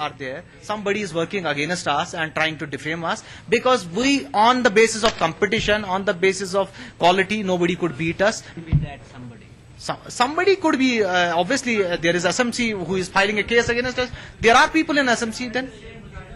Are there, somebody is working against us and trying to defame us, because we, on the basis of competition, on the basis of quality, nobody could beat us. Somebody could be, obviously there is SMC who is filing a case against us. There are people in SMC, then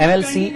MLC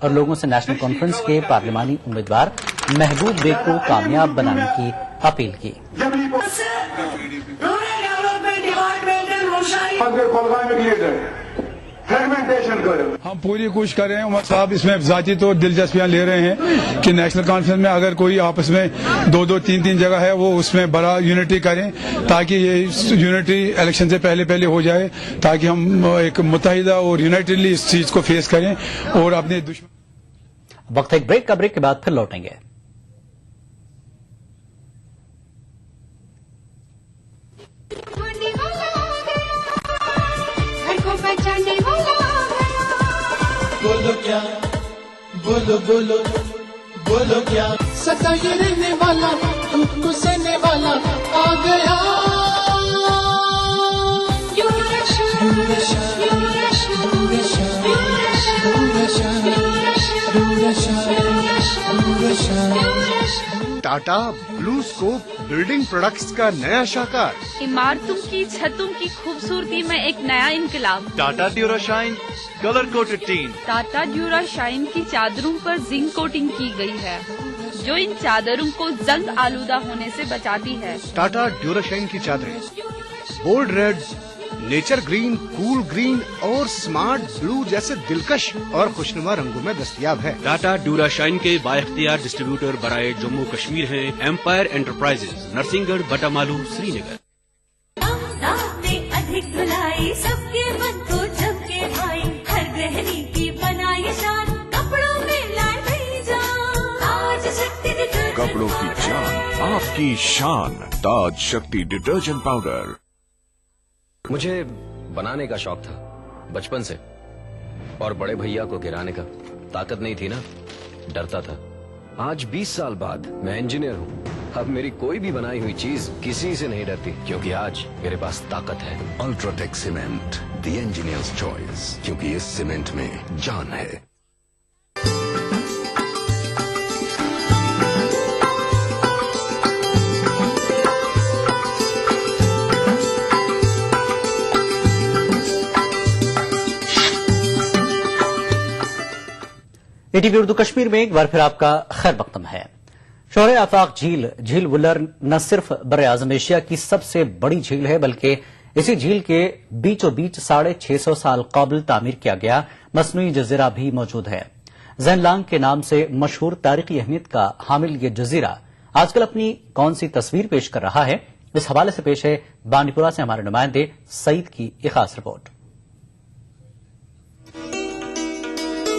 اور لوگوں سے national conference کے پارلیمانی امیدوار محبوب bag کو کامیاب بنانے کی اپیل کی. ہم پوری کوشش کر رہے ہیں. عمر صاحب اس میں ذاتی طور دلچسپیاں لے رہے ہیں کہ نیشنل کانفرنس میں اگر کوئی آپس میں 2-3 جگہ ہے وہ اس میں بڑا یونٹی کریں تاکہ یہ یونٹی الیکشن سے پہلے ہو جائے, تاکہ ہم ایک متحدہ اور یونائٹڈلی اس چیز کو فیس کریں اور اپنے دشمن. وقت ایک بریک کا, بریک کے بعد پھر لوٹیں گے. بولو کیا, بولو بولو بولو کیا, سدا گرنے والا دھوپ کو سہنے والا آ گیا. ٹاٹا بلو اسکوپ بلڈنگ پروڈکٹس کا نیا شاہکار. عمارتوں کی چھتوں کی خوبصورتی میں ایک نیا انقلاب. Tata Durashine colour coated tin. Tata Durashine کی چادروں پر زنک کوٹنگ کی گئی ہے جو ان چادروں کو زنگ آلودہ ہونے سے بچاتی ہے. ٹاٹا ڈیورا شائن کی چادریں بولڈ ریڈ, نیچر گرین, کول گرین اور سمارٹ بلو جیسے دلکش اور خوشنما رنگوں میں دستیاب ہے. ٹاٹا ڈیورا شائن کے بااختیار ڈسٹریبیوٹر برائے جموں کشمیر ہیں ایمپائر انٹرپرائزز, نرسنگ گڑھ, بٹا مالو, سری نگر. کپڑوں کی جان آپ کی شان, تاج شکتی ڈٹرجنٹ پاؤڈر. مجھے بنانے کا شوق تھا بچپن سے, اور بڑے بھیا کو گرانے کا. طاقت نہیں تھی نا, ڈرتا تھا. آج 20 سال بعد میں انجینئر ہوں. اب میری کوئی بھی بنائی ہوئی چیز کسی سے نہیں ڈرتی, کیونکہ آج میرے پاس طاقت ہے. الٹراٹیک سیمنٹ, دی انجینئرز چوائس, کیونکہ اس سیمنٹ میں جان ہے. ٹی وی اردو کشمیر میں ایک بار پھر آپ کا خیر مقدم ہے. شوہر آفاق جھیل ولر نہ صرف بر اعظم ایشیا کی سب سے بڑی جھیل ہے بلکہ اسی جھیل کے بیچوں بیچ 650 سال قبل تعمیر کیا گیا مصنوعی جزیرہ بھی موجود ہے. زین لانگ کے نام سے مشہور تاریخی اہمیت کا حامل یہ جزیرہ آج کل اپنی کون سی تصویر پیش کر رہا ہے, اس حوالے سے پیش ہے بانڈی پورہ سے ہمارے نمائندے سعید کی ایک خاص رپورٹ.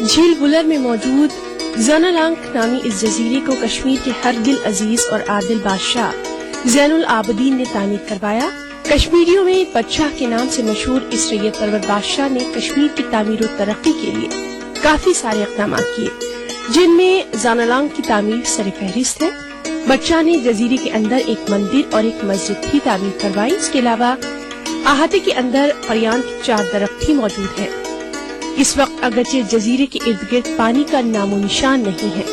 جھیل ولر میں موجود زنالانگ نامی اس جزیرے کو کشمیر کے ہر دل عزیز اور عادل بادشاہ زین العابدین نے تعمیر کروایا. کشمیریوں میں بادشاہ کے نام سے مشہور اس ریت پرور بادشاہ نے کشمیر کی تعمیر و ترقی کے لیے کافی سارے اقدامات کیے, جن میں زنالانگ کی تعمیر سر فہرست ہے. بادشاہ نے جزیرے کے اندر ایک مندر اور ایک مسجد بھی تعمیر کروائی. اس کے علاوہ احاطے کے اندر قریان کے 4 درخت بھی موجود ہیں. اس وقت اگرچہ جزیرے کے ارد گرد پانی کا نام و نشان نہیں ہے,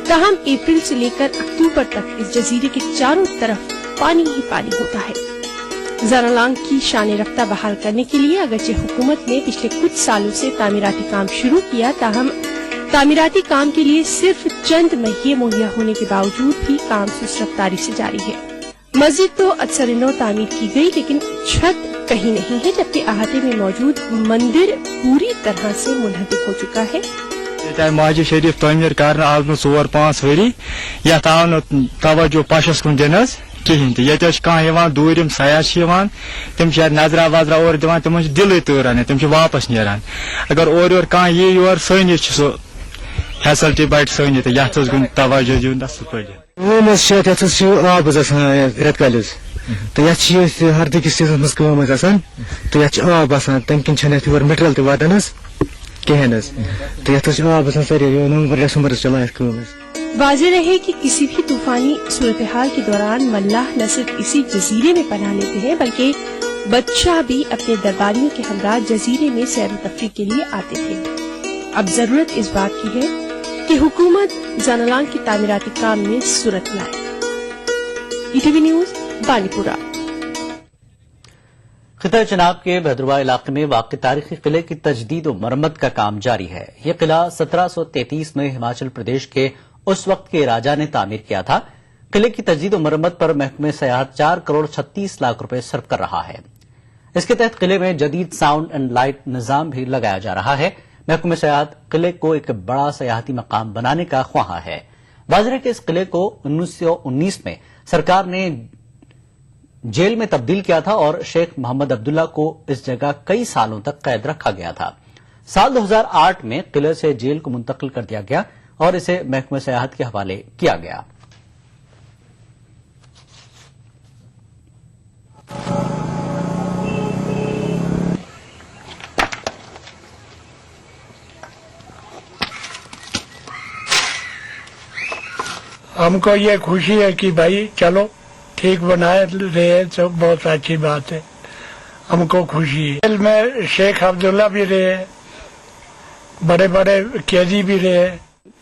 تاہم اپریل سے لے کر اکتوبر تک اس جزیرے کے چاروں طرف پانی ہی پانی ہوتا ہے. زنالانگ کی شان رفتہ بحال کرنے کے لیے اگرچہ حکومت نے پچھلے کچھ سالوں سے تعمیراتی کام شروع کیا, تاہم تعمیراتی کام کے لیے صرف چند مہیے مہیا ہونے کے باوجود بھی کام سست رفتاری سے جاری ہے. مسجد تو اکثر نو تعمیر کی گئی لیکن چھت کہیں نہیں ہے, جبکہ احاطے میں موجود مندر پوری طرح سے منہدم ہو چکا ہے. مسجد شریف تعمیر کرنے آز 4-5 ؤری یتھ آو نہٕ توجہ پشس کُن دِنہٕ حظ کہین تہِ. ییٚتہِ چھِ کانٛہہ یِوان دوٗرِم سیاح چھِ یِوان, تِم چھِ یتھ نظرا وظرا اورٕ دِوان, تِمن چھِ دِلٕے تٲران, تِم چھِ واپس نیران. اگر اورٕ یور کانٛہہ یی یور سٲنِس چھِ سُہ فیسلٹی بڑِ سٲنِس تہٕ یتھ حظ گوٚژھ توجہ دیُن اصل پٲٹھۍ. یتھ حظ چھُ آب حظ آسان رٮ۪تہٕ کالہِ حظ, تہٕ یتھ چھِ أسۍ ہردٕکِس سیٖزنس منٛز کٲم حظ آسان, تہٕ یتھ چھُ آب آسان, تمہِ کِنۍ چھنہٕ یتھ یور میٹیریل تہِ واتان حظ کہین حظ, تہٕ یتھ حظ چھُ آب آسان سٲری نومبر ڈسمبر حظ چلان یتھ کٲم حظ. واضح رہے کہ کسی بھی طوفانی صورتحال کے دوران ملاح نہ صرف اسی جزیرے میں پناہ لیتے ہیں بلکہ بادشاہ بھی اپنے درباریوں کے ہمراہ جزیرے میں سیر و تفریح کے لیے آتے تھے. اب ضرورت اس بات کی ہے کہ حکومت زنالانگ کی تعمیراتی کام میں صورت لائے. ای ٹی وی نیوز بانڈی پورہ. خطہ چناب کے بھدرواہ علاقے میں واقع تاریخی قلعے کی تجدید و مرمت کا کام جاری ہے۔ یہ قلعہ 1733 میں ہماچل پردیش کے اس وقت کے راجا نے تعمیر کیا تھا۔ قلعے کی تجدید و مرمت پر محکمہ سیاحت 4 کروڑ 36 لاکھ روپے صرف کر رہا ہے۔ اس کے تحت قلعے میں جدید ساؤنڈ اینڈ لائٹ نظام بھی لگایا جا رہا ہے۔ محکمہ سیاحت قلعے کو ایک بڑا سیاحتی مقام بنانے کا خواہاں ہے۔ واضح ہے کہ اس قلعے کو 1919 میں سرکار نے جیل میں تبدیل کیا تھا اور شیخ محمد عبداللہ کو اس جگہ کئی سالوں تک قید رکھا گیا تھا۔ سال 2008 میں قلعے سے جیل کو منتقل کر دیا گیا اور اسے محکمہ سیاحت کے حوالے کیا گیا۔ ہم کو یہ خوشی ہے کہ بھائی چلو ٹھیک بنائے رہے تو بہت اچھی بات ہے، ہم کو خوشی ہے۔ جیل میں شیخ عبداللہ بھی رہے، بڑے بڑے قیدی بھی رہے۔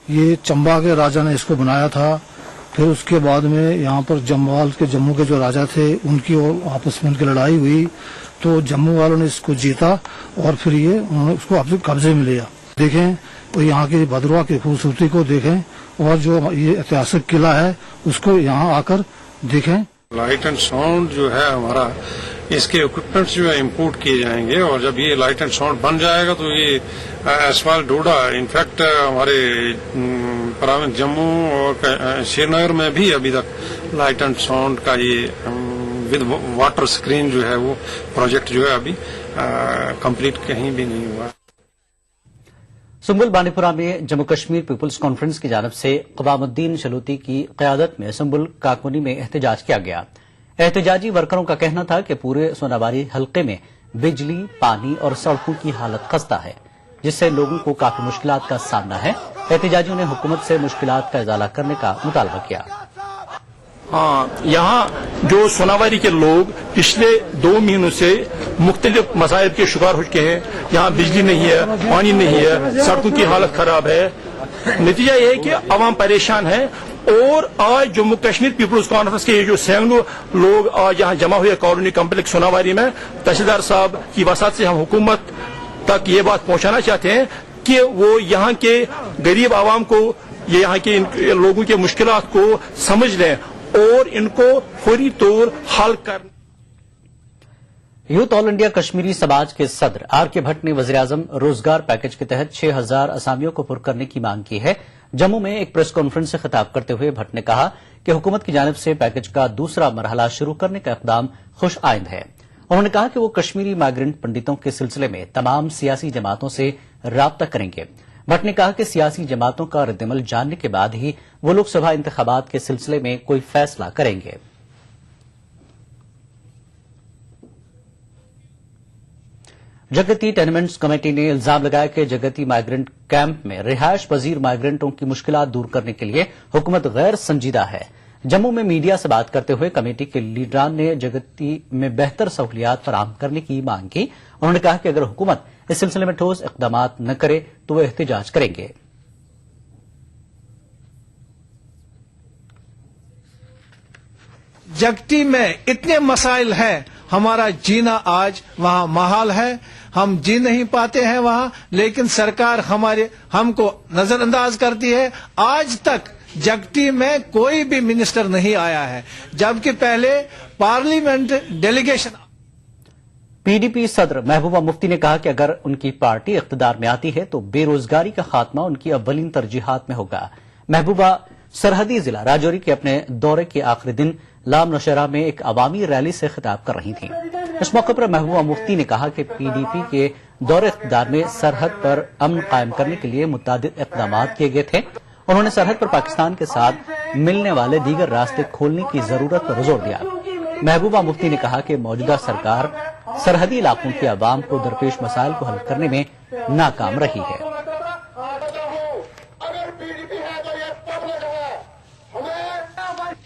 یہ چمبا کے راجا نے اس کو بنایا تھا، پھر اس کے بعد میں یہاں پر جموں کے جو راجا تھے ان کی آپس میں ان کی لڑائی ہوئی تو جموں والوں نے اس کو جیتا اور پھر یہ انہوں نے اس کو اپنے قبضے میں لیا۔ دیکھیں اور یہاں کی بھدرواہ کی خوبصورتی کو دیکھیں اور جو یہ ایتہاسک قلعہ ہے اس کو یہاں آ کر دیکھیں۔ لائٹ اینڈ ساؤنڈ جو ہے ہمارا، اس کے اکوپمنٹس جو ہے امپورٹ کیے جائیں گے اور جب یہ لائٹ اینڈ ساؤنڈ بن جائے گا تو یہ اسفال ڈوڈا انفیکٹ ہمارے جموں اور سری نگر میں بھی ابھی تک لائٹ اینڈ ساؤنڈ کا یہ ود واٹر اسکرین جو ہے وہ پروجیکٹ جو ہے ابھی کمپلیٹ کہیں بھی نہیں ہوا۔ سنبل بانڈی پورہ میں جموں کشمیر پیپلز کانفرنس کی جانب سے قوام الدین شلوتی کی قیادت میں سنبل کاکونی میں احتجاج کیا گیا۔ احتجاجی ورکروں کا کہنا تھا کہ پورے سوناباری حلقے میں بجلی، پانی اور سڑکوں کی حالت خستہ ہے، جس سے لوگوں کو کافی مشکلات کا سامنا ہے۔ احتجاجیوں نے حکومت سے مشکلات کا ازالہ کرنے کا مطالبہ کیا۔ یہاں جو سوناباری کے لوگ پچھلے 2 مہینوں سے مختلف مسائل کے شکار ہو چکے ہیں، یہاں بجلی نہیں ہے، پانی نہیں ہے، سڑکوں کی حالت خراب ہے۔ نتیجہ یہ ہے کہ عوام پریشان ہے اور آج جموں کشمیر پیپلز کانفرنس کے جو سینکڑوں لوگ آج یہاں جمع ہوئے کالونی کمپلیکس سوناباری میں، تحصیلدار صاحب کی وسعت سے ہم حکومت تک یہ بات پہنچانا چاہتے ہیں کہ وہ یہاں کے غریب عوام کو، یہاں کے لوگوں کے مشکلات کو سمجھ لیں اور ان کو فوری طور حل کر۔ یوتھ آل انڈیا کشمیری سماج کے صدر آر کے بھٹ نے وزیراعظم روزگار پیکج کے تحت 6000 اسامیوں کو پر کرنے کی مانگ کی ہے۔ جموں میں ایک پریس کانفرنس سے خطاب کرتے ہوئے بھٹ نے کہا کہ حکومت کی جانب سے پیکج کا دوسرا مرحلہ شروع کرنے کا اقدام خوش آئند ہے۔ انہوں نے کہا کہ وہ کشمیری مائیگرنٹ پنڈتوں کے سلسلے میں تمام سیاسی جماعتوں سے رابطہ کریں گے۔ بھٹ نے کہا کہ سیاسی جماعتوں کا رد عمل جاننے کے بعد ہی وہ لوک سبھا انتخابات کے سلسلے میں کوئی فیصلہ کریں گے۔ جگتی ٹینمنٹس کمیٹی نے الزام لگایا کہ جگتی مائیگرنٹ کیمپ میں رہائش پذیر مائیگرنٹوں کی مشکلات دور کرنے کے لیے حکومت غیر سنجیدہ ہے۔ جموں میں میڈیا سے بات کرتے ہوئے کمیٹی کے لیڈران نے جگتی میں بہتر سہولیات فراہم کرنے کی مانگ کی۔ انہوں نے کہا کہ اگر حکومت اس سلسلے میں ٹھوس اقدامات نہ کرے تو وہ احتجاج کریں گے۔ جگتی میں اتنے مسائل ہیں، ہمارا جینا آج وہاں محال ہے، ہم جی نہیں پاتے ہیں وہاں، لیکن سرکار ہم کو نظر انداز کرتی ہے۔ آج تک جگتی میں کوئی بھی منسٹر نہیں آیا ہے، جبکہ پہلے parliament delegation. P D P صدر محبوبہ مفتی نے کہا کہ اگر ان کی پارٹی اقتدار میں آتی ہے تو بے روزگاری کا خاتمہ ان کی اولین ترجیحات میں ہوگا۔ محبوبہ سرحدی ضلع راجوری کے اپنے دورے کے آخری دن لام نوشہرہ میں ایک عوامی ریلی سے خطاب کر رہی تھیں۔ اس موقع پر محبوبہ مفتی نے کہا کہ پی ڈی پی کے دور اقتدار میں سرحد پر امن قائم کرنے کے لیے متعدد اقدامات کیے گئے تھے۔ انہوں نے سرحد پر پاکستان کے ساتھ ملنے والے دیگر راستے کھولنے کی ضرورت پر زور دیا۔ محبوبہ مفتی نے کہا کہ موجودہ سرکار سرحدی علاقوں کے عوام کو درپیش مسائل کو حل کرنے میں ناکام رہی ہے۔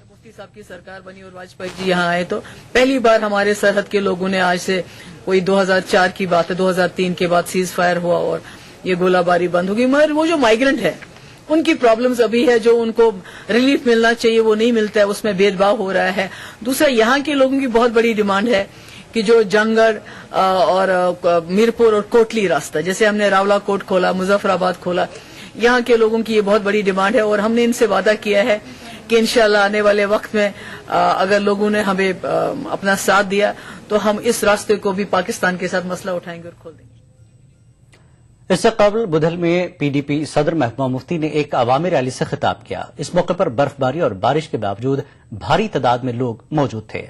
مفتی صاحب کی سرکار بنی اور واجپئی جی یہاں آئے تو پہلی بار ہمارے سرحد کے لوگوں نے، آج سے کوئی 2004 کی بات ہے، 2003 کے بعد سیز فائر ہوا اور یہ گولہ باری بند ہوگی، مگر وہ جو مائیگرنٹ ہے ان کی پرابلمز ابھی ہے، جو ان کو ریلیف ملنا چاہیے وہ نہیں ملتا ہے، اس میں بھید بھاؤ ہو رہا ہے۔ دوسرا، یہاں کے لوگوں کی بہت بڑی ڈیمانڈ ہے کہ جو جنگڑ اور میرپور اور کوٹلی راستہ، جیسے ہم نے راولا کوٹ کھولا، مظفر آباد کھولا، یہاں کے لوگوں کی یہ بہت بڑی ڈیمانڈ ہے اور ہم نے ان سے وعدہ کیا ہے کہ انشاءاللہ آنے والے وقت میں اگر لوگوں نے ہمیں اپنا ساتھ دیا تو ہم اس راستے کو بھی پاکستان کے ساتھ مسئلہ اٹھائیں گے اور کھول دیں گے۔ اس سے قبل بدھل میں پی ڈی پی صدر محبوبہ مفتی نے ایک عوامی ریلی سے خطاب کیا۔ اس موقع پر برف باری اور بارش کے باوجود بھاری تعداد میں لوگ موجود تھے۔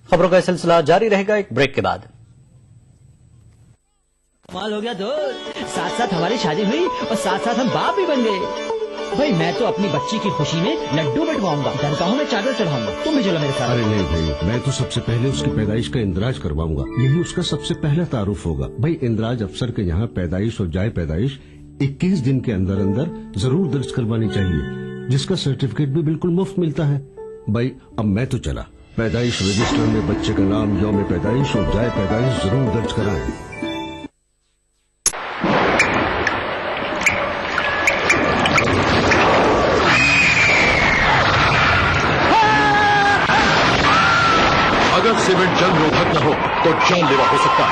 خبروں کا سلسلہ جاری رہے گا ایک بریک کے بعد۔ کمال ہو گیا تو ساتھ ساتھ ہماری شادی ہوئی اور ساتھ ساتھ ہم باپ بھی بن گئے۔ بھائی میں تو اپنی بچی کی خوشی میں لڈو بٹواؤں گا، درگاہوں میں چادر چڑھاؤں گا، تم بھی چلو میرے ساتھ۔ ارے نہیں بھائی، میں تو سب سے پہلے اس کی پیدائش کا اندراج کرواؤں گا، یہی اس کا سب سے پہلا تعارف ہوگا۔ بھائی اندراج افسر کے یہاں پیدائش اور جائے پیدائش 21 دن کے اندر اندر ضرور درج کروانی چاہیے، جس کا سرٹیفکیٹ بھی بالکل مفت ملتا ہے۔ بھائی اب میں تو چلا، پیدائش رجسٹر میں بچے کا نام، یوم پیدائش اور جائے پیدائش ضرور درج کرائیں۔ اگر سیمنٹ جنگ رودھک نہ ہو تو جان لیوا ہو سکتا ہے۔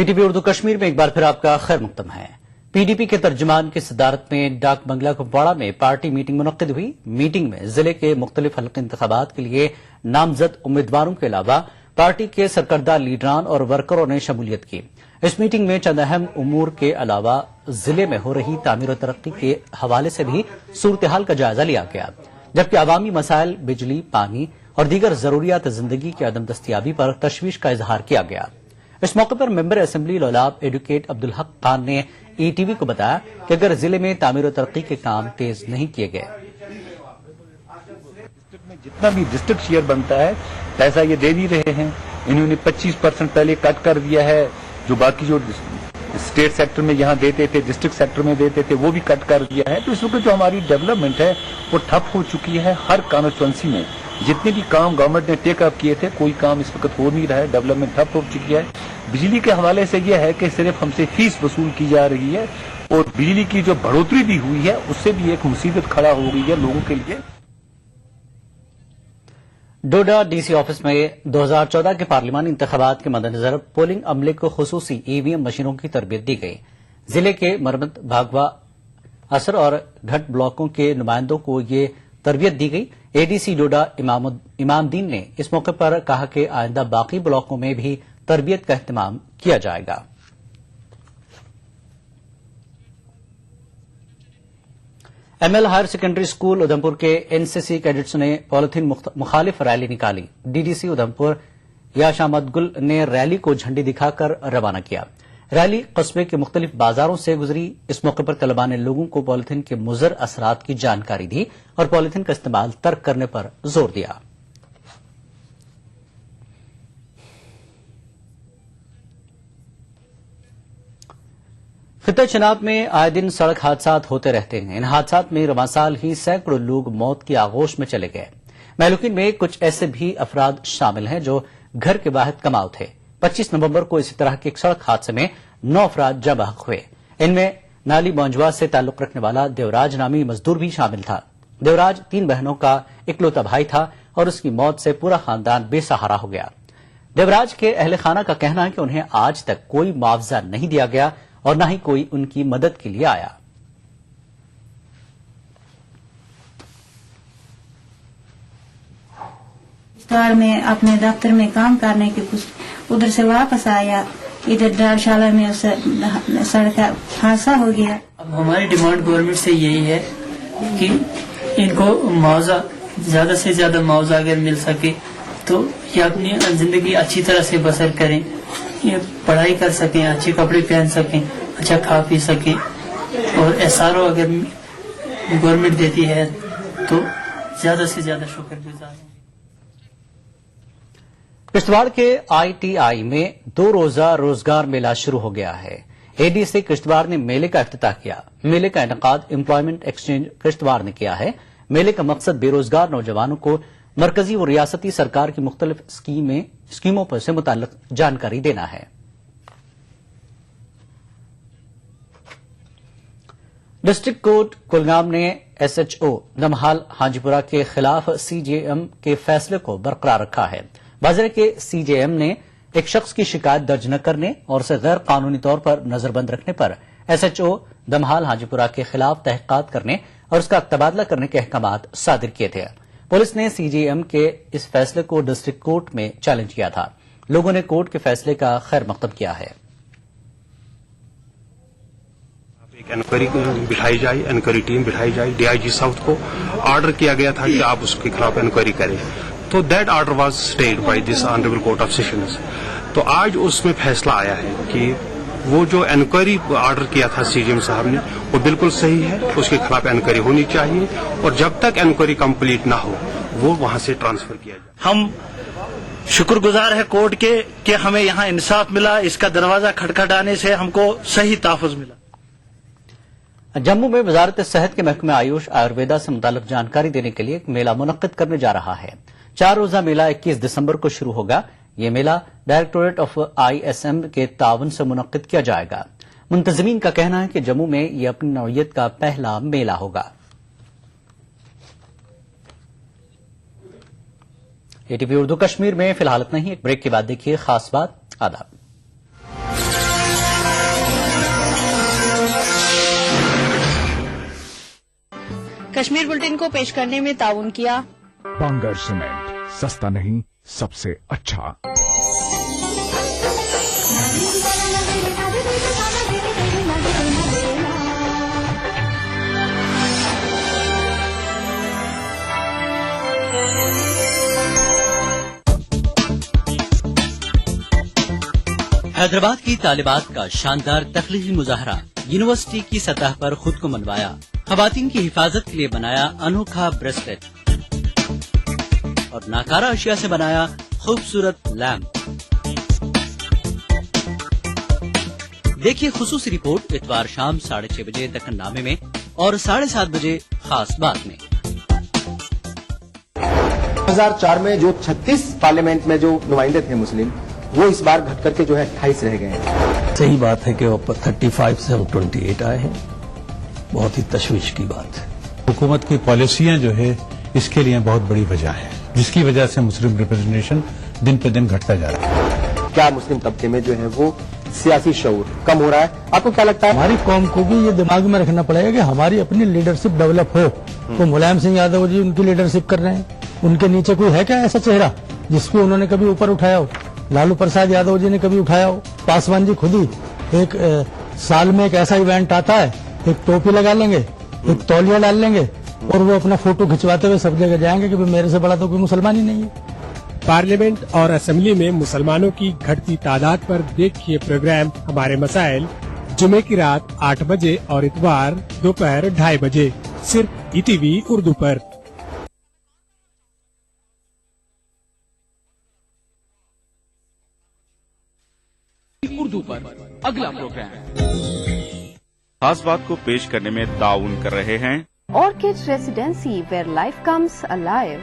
ATV اردو کشمیر میں ایک بار پھر آپ کا خیر مقدم ہے۔ پی ڈی پی کے ترجمان کی صدارت میں ڈاک بنگلہ کپواڑہ میں پارٹی میٹنگ منعقد ہوئی۔ میٹنگ میں ضلع کے مختلف حلقے انتخابات کے لیے نامزد امیدواروں کے علاوہ پارٹی کے سرکردہ لیڈران اور ورکروں نے شمولیت کی۔ اس میٹنگ میں چند اہم امور کے علاوہ ضلع میں ہو رہی تعمیر و ترقی کے حوالے سے بھی صورتحال کا جائزہ لیا گیا، جبکہ عوامی مسائل، بجلی، پانی اور دیگر ضروریات زندگی کی عدم دستیابی پر تشویش کا اظہار کیا گیا۔ اس موقع پر member assembly Lolab advocate Abdul Haq Khan نے ATV کو بتایا کہ اگر ضلع میں تعمیر و ترقی کے کام تیز نہیں کیے گئے، جتنا بھی ڈسٹرکٹ شیئر بنتا ہے پیسہ یہ دے بھی رہے ہیں، انہوں نے 25% پہلے کٹ کر دیا ہے، جو باقی جو اسٹیٹ سیکٹر میں یہاں دیتے تھے، ڈسٹرکٹ سیکٹر میں دیتے تھے، وہ بھی کٹ کر دیا ہے۔ تو اس وقت جو ہماری ڈیولپمنٹ ہے وہ ٹھپ ہو چکی ہے۔ ہر کانسٹیچوئنسی میں جتنے بھی کام گورنمنٹ نے ٹیک اپ کیے تھے کوئی کام اس وقت ہو نہیں رہا ہے، ڈیولپمنٹ ٹھپ ہو چکی ہے۔ بجلی کے حوالے سے یہ ہے کہ صرف ہم سے فیس وصول کی جا رہی ہے اور بجلی کی جو بڑھوتری بھی ہوئی ہے اس سے بھی ایک مصیبت کھڑا ہو گئی ہے لوگوں کے لیے۔ ڈوڈا ڈی سی آفس میں 2014 کے پارلیمانی انتخابات کے مدنظر پولنگ عملے کو خصوصی EVM مشینوں کی تربیت دی گئی۔ ضلع کے مرمت، بھاگوا، اثر اور گھٹ بلاکوں کے نمائندوں کو یہ تربیت دی گئی۔ ADC ڈوڈا امام دین نے اس موقع پر کہا کہ آئندہ باقی بلاکوں میں بھی تربیت کا اہتمام کیا جائے گا۔ ML higher secondary school Udhampur کے NCC کیڈٹس نے پالیتھین مخالف ریلی نکالی۔ DDC ادھمپور یاش احمد گل نے ریلی کو جھنڈی دکھا کر روانہ کیا۔ ریلی قصبے کے مختلف بازاروں سے گزری۔ اس موقع پر طلباء نے لوگوں کو پالیتھین کے مضر اثرات کی جانکاری دی اور پالیتھین کا استعمال ترک کرنے پر زور دیا۔ خطہ چناب میں آئے دن سڑک حادثات ہوتے رہتے ہیں۔ ان حادثات میں رواں سال ہی سینکڑوں لوگ موت کی آغوش میں چلے گئے۔ مہلوکین میں کچھ ایسے بھی افراد شامل ہیں جو گھر کے واحد کماؤ تھے۔ 25 نومبر کو اسی طرح کے ایک سڑک حادثے میں 9 افراد جاں بحق ہوئے۔ ان میں نالی مونجوا سے تعلق رکھنے والا دیوراج نامی مزدور بھی شامل تھا۔ دیوراج 3 بہنوں کا اکلوتا بھائی تھا اور اس کی موت سے پورا خاندان بے سہارا ہو گیا۔ دیوراج کے اہل خانہ کا کہنا ہے کہ انہیں آج تک کوئی معاوضہ نہیں دیا گیا اور نہ ہی کوئی ان کی مدد کے لیے آیا۔ میں اپنے دفتر میں کام کرنے کے کچھ ادھر سے واپس آیا، ادھر ڈالشالہ میں اس سڑک حادثہ ہو گیا۔ اب ہماری ڈیمانڈ گورنمنٹ سے یہی ہے کہ ان کو معاوضہ زیادہ سے زیادہ معاوضہ اگر مل سکے تو یہ اپنی زندگی اچھی طرح سے بسر کریں، یہ پڑھائی کر سکیں، اچھے کپڑے پہن سکیں، اچھا کھا پی سکیں، اور SRO اگر گورنمنٹ دیتی ہے تو زیادہ سے زیادہ شکر گزار ہیں۔ کشتواڑ کے ITI میں 2 روزہ روزگار میلہ شروع ہو گیا ہے۔ ADC کشتواڑ نے میلے کا افتتاح کیا۔ میلے کا انعقاد امپلائمنٹ ایکسچینج کشتواڑ نے کیا ہے۔ میلے کا مقصد بے روزگار نوجوانوں کو مرکزی اور ریاستی سرکار کی مختلف اسکیموں پر سے متعلق جانکاری دینا ہے۔ ڈسٹرکٹ کورٹ کلگام نے SHO نمہال ہانجی پورہ کے خلاف CJM کے فیصلے کو برقرار رکھا ہے۔ واضح ہے کہ CJM نے ایک شخص کی شکایت درج نہ کرنے اور اسے غیر قانونی طور پر نظر بند رکھنے پر SHO دمہال ہانجی پورہ کے خلاف تحقیقات کرنے اور اس کا تبادلہ کرنے کے احکامات صادر کیے تھے۔ پولیس نے CJM کے اس فیصلے کو ڈسٹرکٹ کورٹ میں چیلنج کیا تھا۔ لوگوں نے کورٹ کے فیصلے کا خیر مقدم کیا ہے۔ ایک انکوائری بٹھائی جائے، انکوائری ٹیم بٹھائی جائے، DIG ساؤتھ کو آرڈر کیا گیا تھا کہ آپ اس کے خلاف انکوائری کریں، تو that order was stayed by this honourable court of sessions. تو آج اس میں فیصلہ آیا ہے کہ وہ جو انکوائری آرڈر کیا تھا CJM صاحب نے وہ بالکل صحیح ہے، اس کے خلاف انکوائری ہونی چاہیے، اور جب تک انکوائری کمپلیٹ نہ ہو وہ وہاں سے ٹرانسفر کیا جائے۔ ہم شکر گزار ہے کورٹ کے کہ ہمیں یہاں انصاف ملا، اس کا دروازہ کھٹکھٹانے سے ہم کو صحیح تحفظ ملا۔ جموں میں وزارت صحت کے محکمہ آیوش آیورویدا سے متعلق جانکاری دینے کے لیے ایک میلہ منعقد کرنے جا رہا ہے۔ 4 روزہ میلہ 21 دسمبر کو شروع ہوگا۔ یہ میلہ ڈائریکٹوریٹ آف ISM کے تعاون سے منعقد کیا جائے گا۔ منتظمین کا کہنا ہے کہ جموں میں یہ اپنی نوعیت کا پہلا میلہ ہوگا۔ ATV اردو کشمیر میں فی الحال اتنا ہی۔ ایک بریک کے بعد دیکھیے خاص بات۔ آداب۔ کشمیر بلٹن کو پیش کرنے میں تعاون کیا بنگر سیمنٹ، سستا نہیں سب سے اچھا۔ حیدرآباد کی طالبات کا شاندار تخلیقی مظاہرہ، یونیورسٹی کی سطح پر خود کو منوایا، خواتین کی حفاظت کے لیے بنایا انوکھا بریسلیٹ اور ناکارہ اشیاء سے بنایا خوبصورت لیمپ۔ دیکھیے خصوصی رپورٹ اتوار شام 6:30 بجے دکن نامے میں اور 7:30 بجے خاص بات میں۔ 2004 میں جو 36 پارلیمنٹ میں جو نمائندے تھے مسلم، وہ اس بار گھٹ کر کے جو ہے 28 رہ گئے ہیں۔ صحیح بات ہے کہ 35 سے ہم 28 آئے ہیں، بہت ہی تشویش کی بات ہے۔ حکومت کی پالیسیاں جو ہے اس کے لیے بہت بڑی وجہ ہے، جس کی وجہ سے مسلم ریپرزنٹیشن دن پہ دن گھٹتا جا رہا ہے۔ کیا مسلم طبقے میں جو ہے وہ سیاسی شعور کم ہو رہا ہے؟ آپ کو کیا لگتا ہے؟ ہماری قوم کو بھی یہ دماغ میں رکھنا پڑے گا کہ ہماری اپنی لیڈرشپ ڈیولپ ہو۔ تو ملائم سنگھ یادو جی ان کی لیڈرشپ کر رہے ہیں، ان کے نیچے کوئی ہے کیا ایسا چہرہ جس کو انہوں نے کبھی اوپر اٹھایا ہو؟ لالو پرساد یادو جی نے کبھی اٹھایا ہو؟ پاسوان جی خود ہی ایک سال میں ایک ایسا ایونٹ آتا ہے، ایک ٹوپی لگا لیں گے، ایک تولیہ ڈال لیں گے اور وہ اپنا فوٹو کھنچواتے ہوئے سب جگہ جائیں گے کہ میرے سے بڑا تو کوئی مسلمان ہی نہیں ہے۔ پارلیمنٹ اور اسمبلی میں مسلمانوں کی گھٹتی تعداد پر دیکھیے پروگرام ہمارے مسائل، جمعے کی رات 8 بجے اور اتوار دوپہر 2:30 بجے، صرف ETV اردو پر۔ اردو پر اگلا پروگرام خاص بات کو پیش کرنے میں تعاون کر رہے ہیں Orchid Residency, where life comes alive.